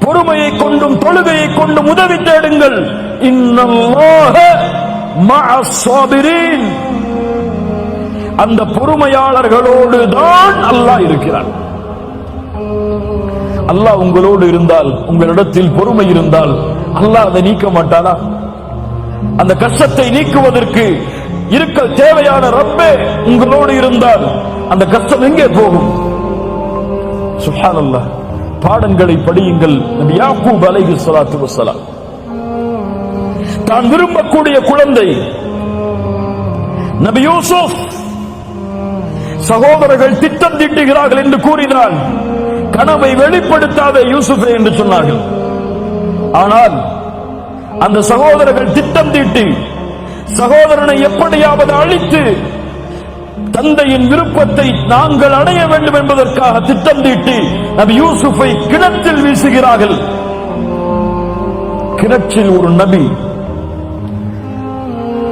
பொறுமையை கொண்டும் தொழுகையை கொண்டும் உதவி தேடுங்கள். இன்னல்லாஹ மஅஸ் ஸாபிரீன். அந்த பொறுமையாளர்களோடு தான் அல்லாஹ் இருக்கிறான். அல்லாஹ் உங்களோடு இருந்தால், உங்களிடத்தில் பொறுமை இருந்தால் அல்லாஹ் அதை நீக்க மாட்டானா? அந்த கஷ்டத்தை நீக்குவதற்கு இருக்க தேவையான ரப்பே உங்களோடு இருந்தால் அந்த கஷ்டம் எங்கே போகும்? சுப்ஹானல்லாஹ். பாடங்களை படியுங்கள். நபி யாக்கூப் அலைஹிஸ்ஸலாத்து வஸ்ஸலாம் தான் விரும்பக்கூடிய குழந்தை நபி யூசுப், சகோதரர்கள் திட்டம் தீட்டுகிறார்கள் என்று கூறினான். கனவை வெளிப்படுத்தாத யூசுஃபே என்று சொன்னார்கள். ஆனால் அந்த சகோதரர்கள் திட்டம் தீட்டி சகோதரனை எப்படியாவது அழித்து தந்தையின் விருப்பத்தை நாங்கள் அடைய வேண்டும் என்பதற்காக திட்டம் தீட்டி நபி யூசுஃபை கிணற்றில் வீசுகிறார்கள். கிணற்றில் ஒரு நபி,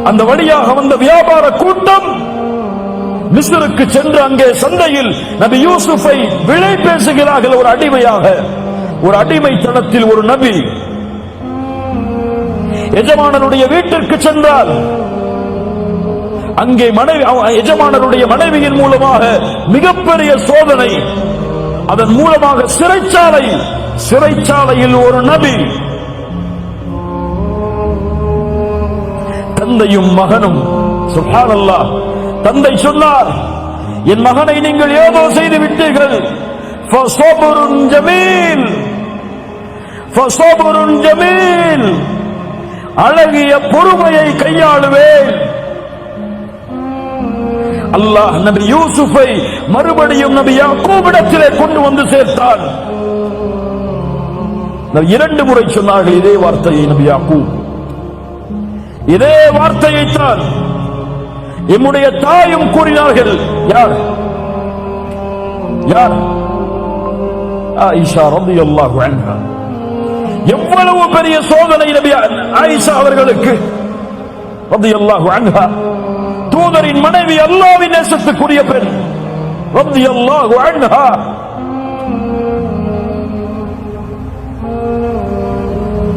அந்த வழியாக வந்த வியாபார கூட்டம் மிஸ்ருக்கு சென்று அங்கே சந்தையில் நபி யூசுஃபை விலை பேசுகிறார்கள். ஒரு அடிமையாக, ஒரு அடிமைத்தனத்தில் ஒரு நபி எஜமானனுடைய வீட்டிற்கு சென்றால் அங்கே எஜமானனுடைய மனைவியின் மூலமாக மிகப்பெரிய சோதனை, அதன் மூலமாக சிறைச்சாலையில் ஒரு நபி, தந்தையும் மகனும். சுப்ஹானல்லாஹ். தந்தை சொன்னார், என் மகனை நீங்கள் ஏதோ செய்து விட்டீர்கள். ஃபஸபுருன் ஜமீல், ஃபஸபுருன் ஜமீல். அழகிய பொறுமையை கையாளுவேன். அல்லாஹ் நபி யூசுஃபை மறுபடியும் நபி யாக்கூபிடத்திலே கொண்டு வந்து சேர்த்தான். இரண்டு முறை சொன்னார்கள் இதே வார்த்தையை நபி யாக்கூப். இதே வார்த்தையைத்தான் எம்முடைய தாயும் கூறினார்கள். யார்? ஆயிஷா ரலியல்லாஹு அன்ஹா. எவ்வளவு பெரிய சோதனை நபி ஆயிஷா அவர்களுக்கு ரலியல்லாஹு அன்ஹா. தூதரின் மனைவி, அல்லாஹ்வின் நேசத்துக்குரிய பெண் ரலியல்லாஹு அன்ஹா.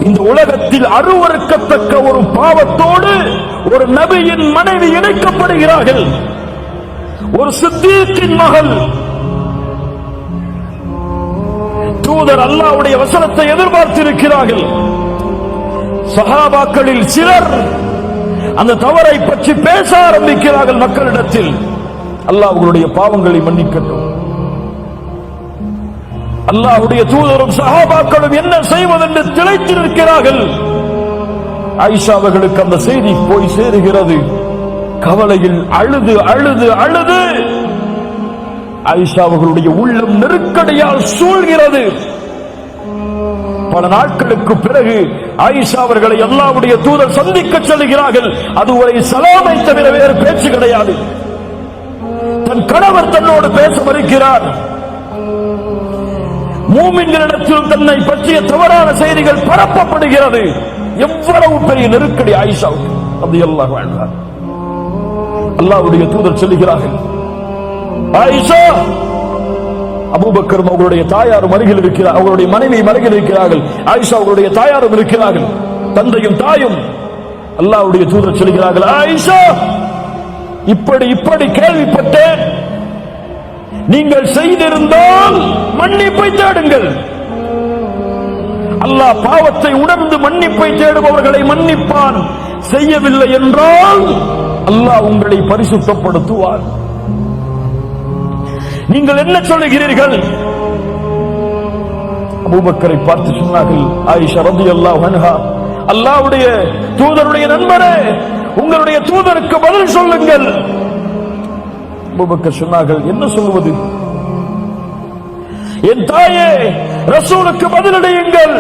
இந்த உலகத்தில் அருவருக்கத்தக்க ஒரு பாவத்தோடு ஒரு நபியின் மனைவி இணைக்கப்படுகிறார்கள். ஒரு சித்தீக்கின் மகள். தூதர் அல்லாஹ்வுடைய வசனத்தை எதிர்பார்த்திருக்கிறார்கள். சஹாபாக்களில் சிலர் அந்த தவறை பற்றி பேச ஆரம்பிக்கிறார்கள் மக்களிடத்தில். அல்லாஹ் அவர்களுடைய பாவங்களை மன்னிக்கட்டும். அல்லாஹ்வுடைய தூதரும் சஹாபாக்களும் என்ன செய்வதென்று திளைத்து நிற்கிறார்கள். ஆயிஷா அவர்களுக்கு அந்த செய்தி போய் சேருகிறது. கவலையில் அழுது அழுது அழுது ஆயிஷா அவர்களுடைய உள்ளம் நெருக்கடியால் சூழ்கிறது. பல நாட்களுக்கு பிறகு ஆயிஷா அவர்களை அல்லாஹ்வுடைய தூதர் சந்திக்க செல்கிறார்கள். அதுவரை சலாமை தவிர வேறு பேச்சு கிடையாது. தன் கணவர் தன்னோடு பேச மறுக்கிறார். மூமின்களிடத்திலும் தன்னை பற்றிய தவறான செய்திகள் பரப்பப்படுகிறது. எவ்வளவு பெரிய நெருக்கடி ஆயிஷாவுக்கு ரலியல்லாஹு அன்ஹா. அல்லாஹ்வுடைய தூதர் சொல்லுகிறார்கள், ஆயிஷா, அபூபக்கர் அவர்களுடைய தாயாரும் அருகில் இருக்கிறார், அவருடைய மனைவி அருகில் இருக்கிறார்கள். ஆயிஷா அவருடைய தாயாரும் இருக்கிறார்கள், தந்தையும் தாயும். அல்லாஹ்வுடைய தூதர் சொல்கிறார்கள், ஆயிஷா, இப்படி கேள்விப்பட்டேன். நீங்கள் செய்திருந்தால் மன்னிப்பை தேடுங்கள். அல்லாஹ் பாவத்தை உணர்ந்து மன்னிப்பை தேடுபவர்களை மன்னிப்பான். செய்யவில்லை என்றால் அல்லாஹ் உங்களை பரிசுத்தப்படுத்துவார். நீங்கள் என்ன சொல்லுகிறீர்கள்? அபூபக்கரை பார்த்து சொன்னார்கள், ஆயிஷா ரலியல்லாஹு அன்ஹா, அல்லாஹ்வுடைய தூதருடைய நண்பரே, உங்களுடைய தூதருக்கு பதில் சொல்லுங்கள். அபூபக்கர் சொன்னார்கள், என்ன சொல்லுவது? என் தாயே, ரசூலுக்கு பதிலடையுங்கள்.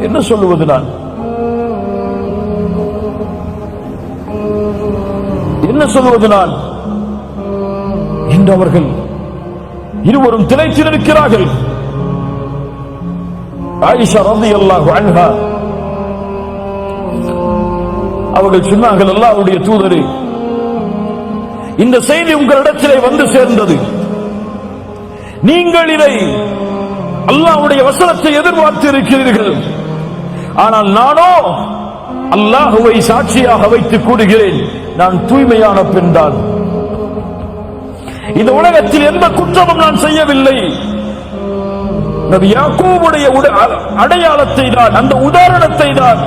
என்ன சொல்லுவது நான்? என்ன சொல்லுவது நான் என்று அவர்கள் இருவரும் திளைத்து நிற்கிறார்கள். ஆயிஷா ரலியல்லாஹு அன்ஹா அவர்கள் சொன்னார்கள், அல்லாஹ்வுடைய தூதரே, இந்த செய்தி உங்களிடத்திலே வந்து சேர்ந்தது. நீங்கள் இதை அல்லாஹ்வுடைய வசனத்தை எதிர்பார்த்து இருக்கிறீர்கள். ஆனால் நானோ அல்லாஹ்வை சாட்சியாக வைத்து கூறுகிறேன், நான் தூய்மையான பெண் தான். இந்த உலகத்தில் எந்த குற்றமும் நான் செய்யவில்லை. நபி யாக்கூபுடைய அடையாளத்தை தான், அந்த உதாரணத்தை தான்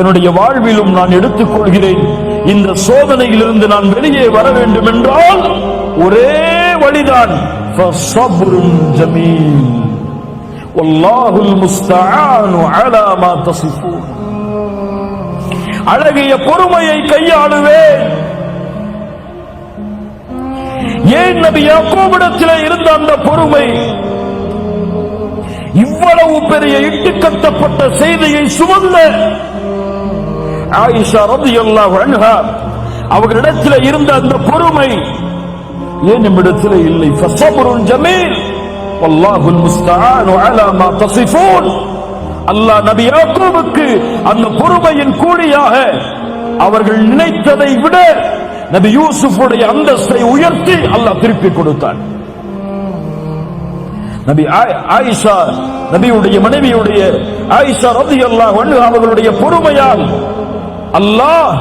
என்னுடைய வாழ்விலும் நான் எடுத்துக் கொள்கிறேன். இந்த சோதனையிலிருந்து நான் வெளியே வர வேண்டும் என்றால் ஒரே வழிதான், ஃபஸப்ருன் ஜமீல் வல்லாஹுல் முஸ்தஆனு அலா மா தஸிஃபூன். அழகிய பொறுமையை கையாளுவேன். ஏன் நபி யாக்கூபிடத்திலே இருந்த அந்த பொறுமை? இவ்வளவு பெரிய இட்டுக்கட்டப்பட்ட செய்தியை சுமந்த ஆயிஷா ரலியல்லாஹு அன்ஹா அவர்களிடத்தில் இருந்த அந்த பொறுமை ஏன் நம்மிடத்தில் இல்லை? ஃபஸப்ருன் ஜமீல் வல்லாஹுல் முஸ்தஆனு அலா மா தஸிஃபூன். அல்லாஹ் நபி யாக்கூபுக்கு அந்த பொறுமையின் கூலியாக அவர்கள் நினைத்ததை விட நபி யூசுஃபுடைய அந்தஸ்தை உயர்த்தி அல்லாஹ் திருப்பி கொடுத்தான். நபி ஆயிஷா, நபியுடைய மனைவியுடைய ஆயிஷா ரலியல்லாஹு அன்ஹா அவர்களுடைய பொறுமையால் அல்லாஹ்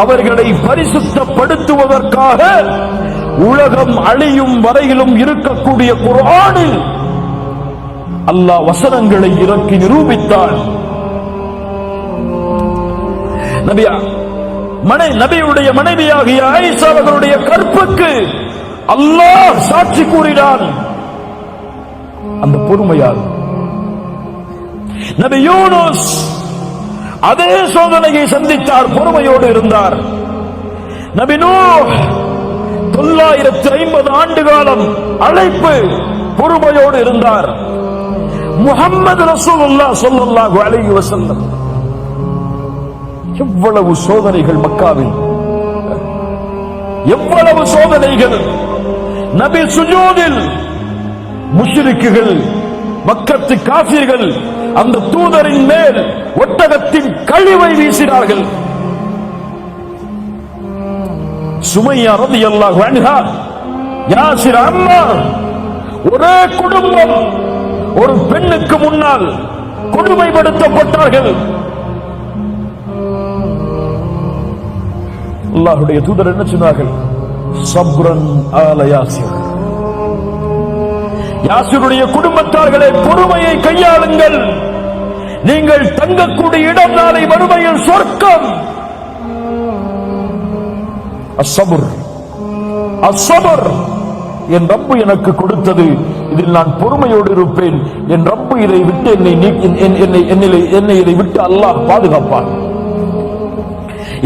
அவர்களை பரிசுத்தப்படுத்துவதற்காக உலகம் அழியும் வரையிலும் இருக்கக்கூடிய குர்ஆனில் அல்லாஹ் வசனங்களை இறக்கி நிரூபித்தான். நபியுடைய மனைவியாகிய ஆயிஷா அவர்களுடைய கற்புக்கு அல்லாஹ் சாட்சி கூறினான் அந்த பொறுமையால். நபி யூனுஸ் அதே சோதனையை சந்தித்தார், பொறுமையோடு இருந்தார். நபி நூஹ் 950 ஆண்டு காலம் அழைப்பு, பொறுமையோடு இருந்தார். முஹம்மது ரசூலுல்லாஹ் ஸல்லல்லாஹு அலைஹி வஸல்லம் எவ்வளவு சோதனைகள் மக்காவில், எவ்வளவு சோதனைகள். நபி சுஜூதில் முஷ்ரிக்குகள், மக்கத்து காஃபிர்கள் அந்த தூதரின் மேல் ஒட்டகத்தின் கழிவை வீசினார்கள். சுமையா ரலியல்லாஹு அன்ஹா, யாசிர், அம்மார், ஒரே குடும்பம் ஒரு பெண்ணுக்கு முன்னால் கொடுமைப்படுத்தப்பட்டார்கள். அல்லாஹ்வுடைய தூதர் என்ன சொன்னார்கள்? சப்ரன் ஆல யாசிர். யாசிருடைய குடும்பத்தார்களே, பொறுமையை கையாளுங்கள். நீங்கள் தங்கக்கூடிய இடம் நாளை மறுமையில் சொர்க்கம். அஸ்ஸபர், அஸ்ஸபர், என் ரப்பு எனக்கு கொடுத்தது, இதில் நான் பொறுமையோடு இருப்பேன். என் ரப்பு இதை விட்டு என்னை இதை விட்டு அல்லாஹ் பாதுகாப்பான்.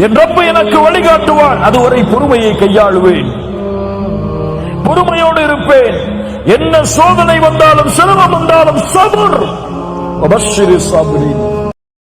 என் ரப்பு எனக்கு வழிகாட்டுவான். அதுவரை பொறுமையை கையாளுவேன், பொறுமையோடு இருப்பேன். என்ன சோதனை வந்தாலும், சிரமம் வந்தாலும், சபர். வபஷ்ஷிரி ஸாபிரீன்.